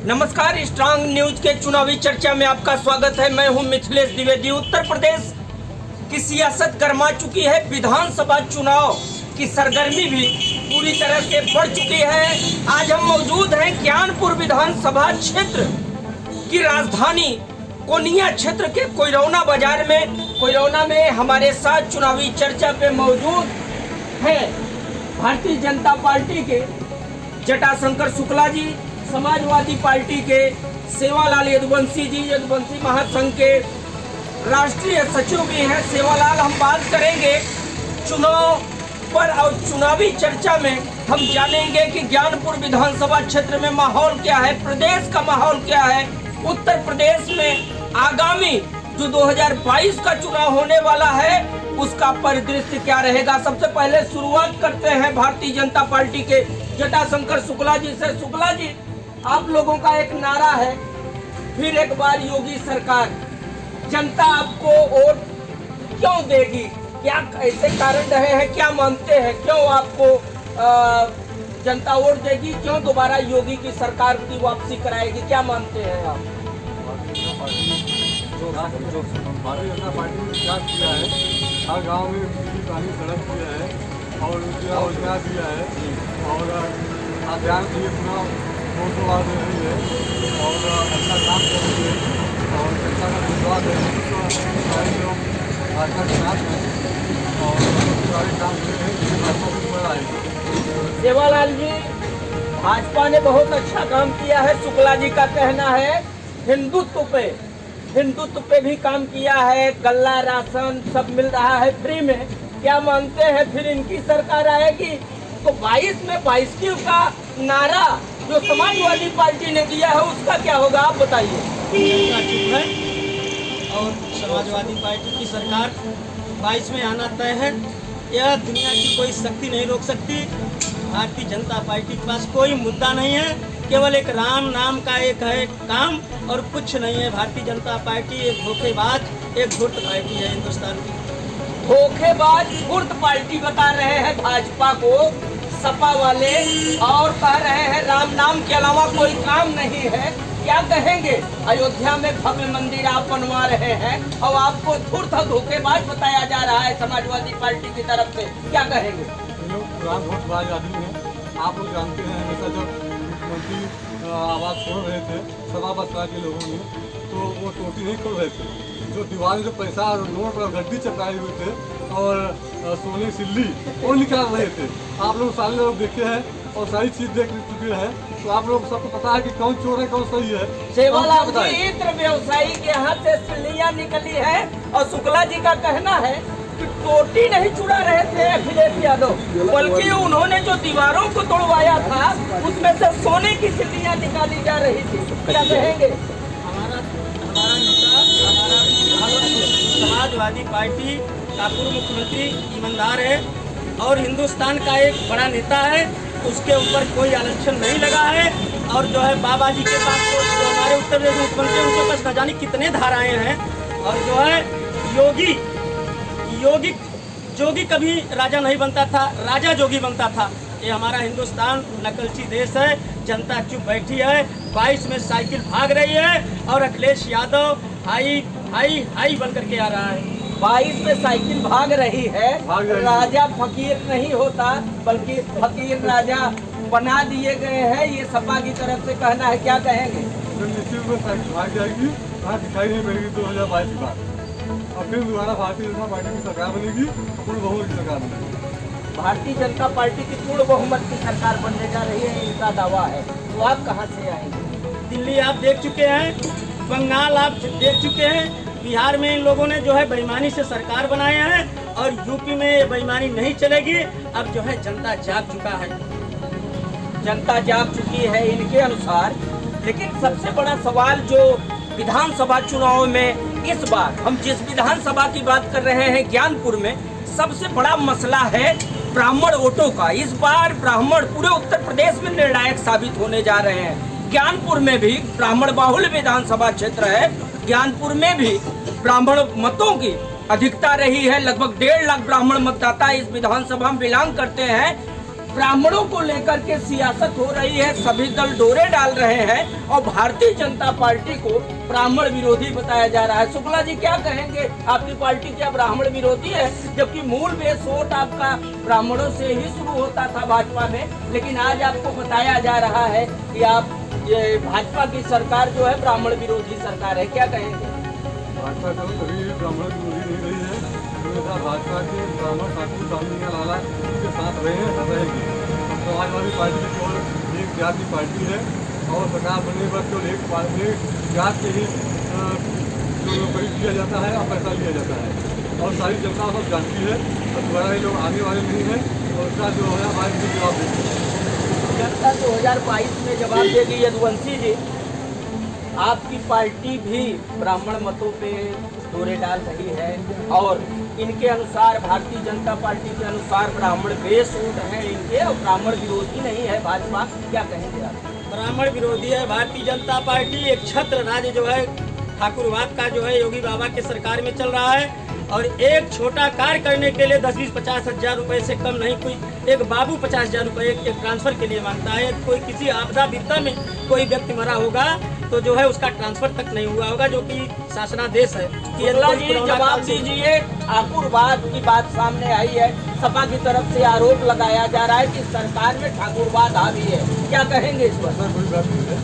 नमस्कार, strong news के चुनावी चर्चा में आपका स्वागत है। मैं हूं मिथिलेश द्विवेदी। उत्तर प्रदेश की सियासत गर्मा चुकी है। विधानसभा चुनाव की सरगर्मी भी पूरी तरह से बढ़ चुकी है। आज हम मौजूद हैं ज्ञानपुर विधानसभा क्षेत्र की राजधानी कोनिया क्षेत्र के कोयरौना बाजार में। कोयरौना में हमारे साथ चुनावी चर्चा पे मौजूद हैं भारतीय जनता पार्टी के जटाशंकर शुक्ला जी, समाजवादी पार्टी के सेवालाल यदुवंशी जी, यदुवंशी महासंघ के राष्ट्रीय सचिव भी हैं सेवालाल। हम बात करेंगे चुनाव पर और चुनावी चर्चा में हम जानेंगे कि ज्ञानपुर विधानसभा क्षेत्र में माहौल क्या है, प्रदेश का माहौल क्या है, उत्तर प्रदेश में आगामी जो 2022 का चुनाव होने वाला है उसका परिदृश्य क्या रहेगा। सबसे पहले शुरुआत करते हैं भारतीय जनता पार्टी के जटाशंकर शुक्ला जी से। शुक्ला जी, आप लोगों का एक नारा है, फिर एक बार योगी सरकार। जनता आपको वोट क्यों देगी? क्या ऐसे कारण रहे हैं? क्या मानते हैं क्यों आपको जनता वोट देगी? क्यों दोबारा योगी की सरकार की वापसी कराएगी? क्या मानते हैं आप? भारतीय जनता पार्टी ने क्या किया है, हर गांव में बिजली पानी सड़क किया है और रोजगार दिया है और अभियान के लिए चुनाव 200 बार दे रही है और अच्छा काम कर रही है और जनता का विश्वास है। सारे लोग भाजपा के साथ हैं और सारे काम कर रहे हैं, भाजपा को ऊपर आएगी। सेवालाल जी, भाजपा ने बहुत अच्छा काम किया है। शुक्ला जी का कहना है हिंदुत्व पे भी काम किया है, गल्ला राशन सब मिल रहा है फ्री में। क्या मानते हैं फिर इनकी सरकार आएगी तो 22 में 22 का नारा जो समाजवादी पार्टी ने दिया है उसका क्या होगा, आप बताइए। जनता चुप है और समाजवादी पार्टी की सरकार 22 में आना तय है। यह दुनिया की कोई शक्ति नहीं रोक सकती। भारतीय जनता पार्टी के पास कोई मुद्दा नहीं है, केवल एक राम नाम का एक है काम और कुछ नहीं है। भारतीय जनता पार्टी एक धोखेबाज, एक धूर्त पार्टी है हिंदुस्तान की। धोखेबाज धूर्त पार्टी बता रहे हैं भाजपा को सपा वाले और कह रहे हैं राम नाम के अलावा कोई काम नहीं है। क्या कहेंगे? अयोध्या में भव्य मंदिर आप बनवा रहे हैं और आपको धूर्त धोखेबाज बताया जा रहा है समाजवादी पार्टी की तरफ से। क्या कहेंगे? धोखेबाज आदमी है। आप लोग जानते हैं हमेशा जब मुख्यमंत्री आवाज छोड़ रहे थे सभा बसपा के लोगों ने तो वो टोटी नहीं खोल रहे थे। जो दीवार में जो पैसा नोट और गड्डी चपकाए हुए थे और सोने सिल्ली वो निकाल रहे थे। आप लोग सारे लोग देखे हैं और सारी चीज देख चुके हैं तो आप लोग सबको पता है कि कौन चोर है कौन सही है। सेवालाल जी, इत्र व्यवसायी के हाथ से सिल्लियां निकली है और शुक्ला जी का कहना है कि टोटी नहीं चुरा रहे थे अखिलेश यादव, बल्कि उन्होंने जो दीवारों को तोड़वाया था उसमें से सोने की सिल्लियां निकाली जा रही थी। क्या कहेंगे? हमारा समाजवादी पार्टी का पूर्व मुख्यमंत्री ईमानदार है और हिंदुस्तान का एक बड़ा नेता है, उसके ऊपर कोई आरक्षण नहीं लगा है। और जो है बाबा जी के पास जो हमारे उत्तर प्रदेश मुख्यमंत्री उनके पास न जाने कितने धाराएं हैं और जो है जोगी कभी राजा नहीं बनता था, राजा जोगी बनता था। ये हमारा हिंदुस्तान नकलची देश है। जनता चुप बैठी है। 22 में साइकिल भाग रही है और अखिलेश यादव हाई बन करके आ रहा है। 22 में साइकिल भाग रही है। राजा फकीर नहीं होता बल्कि फकीर राजा बना दिए गए हैं, ये सपा की तरफ से कहना है। क्या कहेंगे? निश्चित में साइकिल भाग जाएगी, वहाँ दिखाई नहीं पड़ेगी 2022 के बाद और फिर दोबारा भारतीय जनता पार्टी की सरकार बनेगी, पूर्ण बहुमत की सरकार बनेगी। भारतीय जनता पार्टी की पूर्ण बहुमत की सरकार बनने जा रही है, इनका दावा है। तो आप कहाँ से आएंगे? दिल्ली आप देख चुके हैं, बंगाल आप देख चुके हैं, बिहार में इन लोगों ने जो है बेईमानी से सरकार बनाए हैं और यूपी में ये बेईमानी नहीं चलेगी। अब जो है जनता जाग चुका है, जनता जाग चुकी है इनके अनुसार। लेकिन सबसे बड़ा सवाल जो विधानसभा चुनाव में इस बार हम जिस विधानसभा की बात कर रहे हैं ज्ञानपुर में, सबसे बड़ा मसला है ब्राह्मण वोटों का। इस बार ब्राह्मण पूरे उत्तर प्रदेश में निर्णायक साबित होने जा रहे हैं। ज्ञानपुर में भी ब्राह्मण बाहुल्य विधानसभा क्षेत्र है, ज्ञानपुर में भी ब्राह्मण मतों की अधिकता रही है। लगभग 1.5 लाख ब्राह्मण मतदाता इस विधानसभा में बिलोंग करते हैं। ब्राह्मणों को लेकर के सियासत हो रही है, सभी दल डोरे डाल रहे हैं और भारतीय जनता पार्टी को ब्राह्मण विरोधी बताया जा रहा है। शुक्ला जी क्या कहेंगे, आपकी पार्टी क्या ब्राह्मण विरोधी है? जबकि मूल बेस वोट आपका ब्राह्मणों से ही शुरू होता था भाजपा में, लेकिन आज आपको बताया जा रहा है कि आप ये भाजपा की सरकार जो है ब्राह्मण विरोधी सरकार है, क्या कहेंगे? भाजपा तो कभी भी ब्राह्मण विरोधी नहीं रही है। हमेशा भाजपा के ब्राह्मण ठाकुर सामने लाला के साथ रहे हैं, रहेगी। समाजवादी पार्टी केवल एक जात की पार्टी है और सरकार बनने पर केवल एक जात के ही जो नौकरी दिया जाता है और पैसा लिया जाता है और सारी जनता सब जानती है और दोबारा ये लोग आने वाले नहीं है और उसका जो है हमारे लिए जवाब देते हैं। जनता 2022 में जवाब देगी। यदुवंशी जी, आपकी पार्टी भी ब्राह्मण मतों पे डोरे डाल रही है और इनके अनुसार, भारतीय जनता पार्टी के अनुसार ब्राह्मण बेस वोट है इनके और ब्राह्मण विरोधी नहीं है भाजपा, क्या कहेंगे आप? ब्राह्मण विरोधी है भारतीय जनता पार्टी। एक छत्र राज्य जो है ठाकुरवाद का जो है योगी बाबा के सरकार में चल रहा है और एक छोटा कार्य करने के लिए 10-20-50 हजार रुपए से कम नहीं, कोई एक बाबू 50,000 रुपए एक ट्रांसफर के लिए मांगता है। कोई किसी आपदा विपदा में कोई व्यक्ति मरा होगा तो जो है उसका ट्रांसफर तक नहीं हुआ होगा, जो कि शासनादेश है। जी जवाब दीजिए, ठाकुरवाद की बात सामने आई है, सपा की तरफ से आरोप लगाया जा रहा है कि सरकार में ठाकुरवाद हावी है, क्या कहेंगे इस पर? कोई बात नहीं है,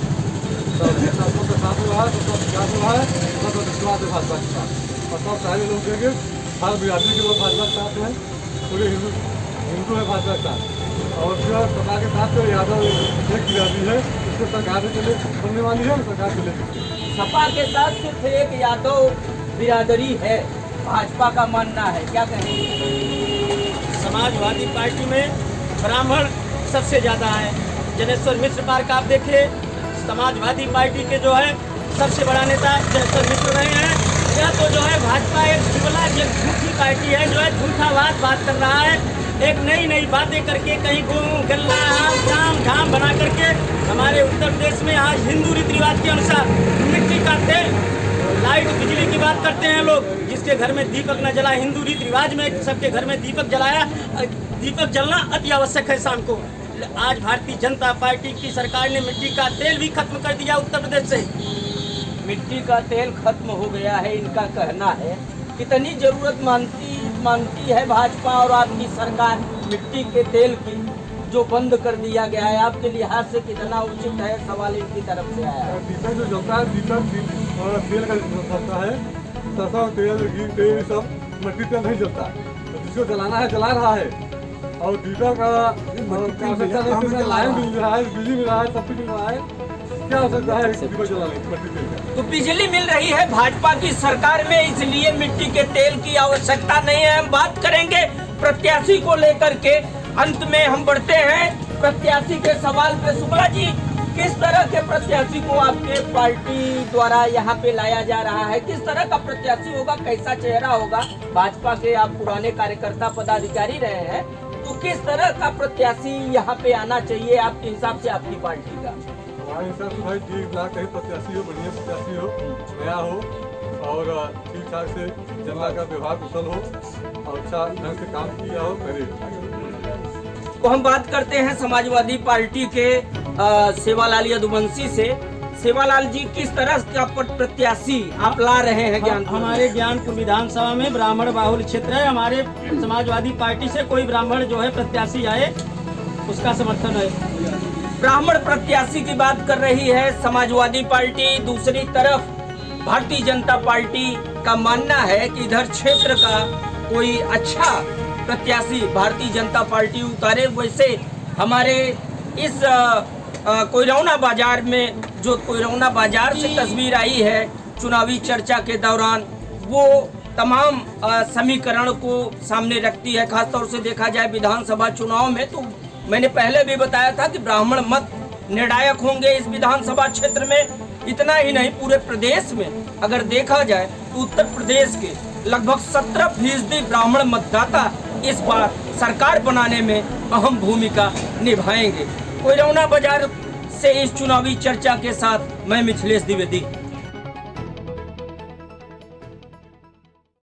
सबका साथ हुआ है, सबका विकास हुआ है, सबका विश्वास है भाजपा के साथ और सब सारे लोग देंगे। हर बिरादरी के लोग भाजपा के साथ हैं, पूरे हिंदू है भाजपा के साथ और जो सरकार के साथ जो यादव एक बिरादरी है उसको सरकार के लिए बनने वाली है, सरकार के लिए सपा के साथ सिर्फ एक यादव बिरादरी है, भाजपा का मानना है, क्या कहेंगे? समाजवादी पार्टी में ब्राह्मण सबसे ज्यादा है। जनेश्वर मिश्र पार्क आप देखिए, समाजवादी पार्टी के जो है सबसे बड़ा नेता जनेश्वर मिश्र रहे हैं। यह तो जो है भाजपा एक जुमला झूठी पार्टी है, जो है झूठावाद बात कर रहा है, एक नई नई बातें करके कहीं गल्ला काम धाम बना करके हमारे उत्तर प्रदेश में आज हिंदू रीति रिवाज के अनुसार मिट्टी का तेल, लाइट, बिजली की बात करते हैं लोग। जिसके घर में दीपक न जला, हिंदू रीति रिवाज में सबके घर में दीपक जलाया, दीपक जलना अति आवश्यक है शाम को। आज भारतीय जनता पार्टी की सरकार ने मिट्टी का तेल भी खत्म कर दिया उत्तर प्रदेश से। मिट्टी का तेल खत्म हो गया है, इनका कहना है। कितनी जरूरत मानती है भाजपा और आपकी सरकार मिट्टी के तेल की, जो बंद कर दिया गया है, आपके लिहाज से कितना उचित है? सवाल इनकी तरफ से आया है। दीपक जो जलता है, दीपक तेल का जलता है, सरसों तेल, घी तेल, सब मिट्टी तेल नहीं जलता, तो जिसको जलाना है जला रहा है और दीपक का लाइन मिल रहा है, बिजली मिल रहा है, सब कुछ मिल रहा है, क्या हो सकता है दीपक जलाने मिट्टी तेल का? तो बिजली मिल रही है भाजपा की सरकार में, इसलिए मिट्टी के तेल की आवश्यकता नहीं है। हम बात करेंगे प्रत्याशी को लेकर के, अंत में हम बढ़ते हैं प्रत्याशी के सवाल पे। शुक्ला जी, किस तरह के प्रत्याशी को आपके पार्टी द्वारा यहाँ पे लाया जा रहा है? किस तरह का प्रत्याशी होगा, कैसा चेहरा होगा? भाजपा के आप पुराने कार्यकर्ता पदाधिकारी रहे हैं, तो किस तरह का प्रत्याशी यहाँ पे आना चाहिए आपके हिसाब से, आपकी पार्टी का? हमारे हिसाब से भाई ठीक ठाक कहीं प्रत्याशी हो, बढ़िया प्रत्याशी हो, नया हो और ठीक ठाक से जनता का व्यवहार कुशल हो और अच्छा ढंग से काम किया हो, करे। तो हम बात करते हैं समाजवादी पार्टी के सेवालाल यदुवंशी से। सेवालाल जी, किस तरह का प्रत्याशी आप ला रहे हैं ज्ञानपुर? हमारे ज्ञानपुर विधानसभा में ब्राह्मण बाहुल क्षेत्र है, हमारे समाजवादी पार्टी से कोई ब्राह्मण जो है प्रत्याशी आए उसका समर्थन है। ब्राह्मण प्रत्याशी की बात कर रही है समाजवादी पार्टी, दूसरी तरफ भारतीय जनता पार्टी का मानना है कि इधर क्षेत्र का कोई अच्छा प्रत्याशी भारतीय जनता पार्टी उतारे। वैसे हमारे इस कोयरौना बाजार में, जो कोयरौना बाजार से तस्वीर आई है चुनावी चर्चा के दौरान, वो तमाम समीकरण को सामने रखती है। खासतौर से देखा जाए विधानसभा चुनाव में, तो मैंने पहले भी बताया था कि ब्राह्मण मत निर्णायक होंगे इस विधानसभा क्षेत्र में। इतना ही नहीं, पूरे प्रदेश में अगर देखा जाए तो उत्तर प्रदेश के लगभग 17% ब्राह्मण मतदाता इस बार सरकार बनाने में अहम भूमिका निभाएंगे। कोयरौना बाजार से इस चुनावी चर्चा के साथ मैं मिथिलेश द्विवेदी।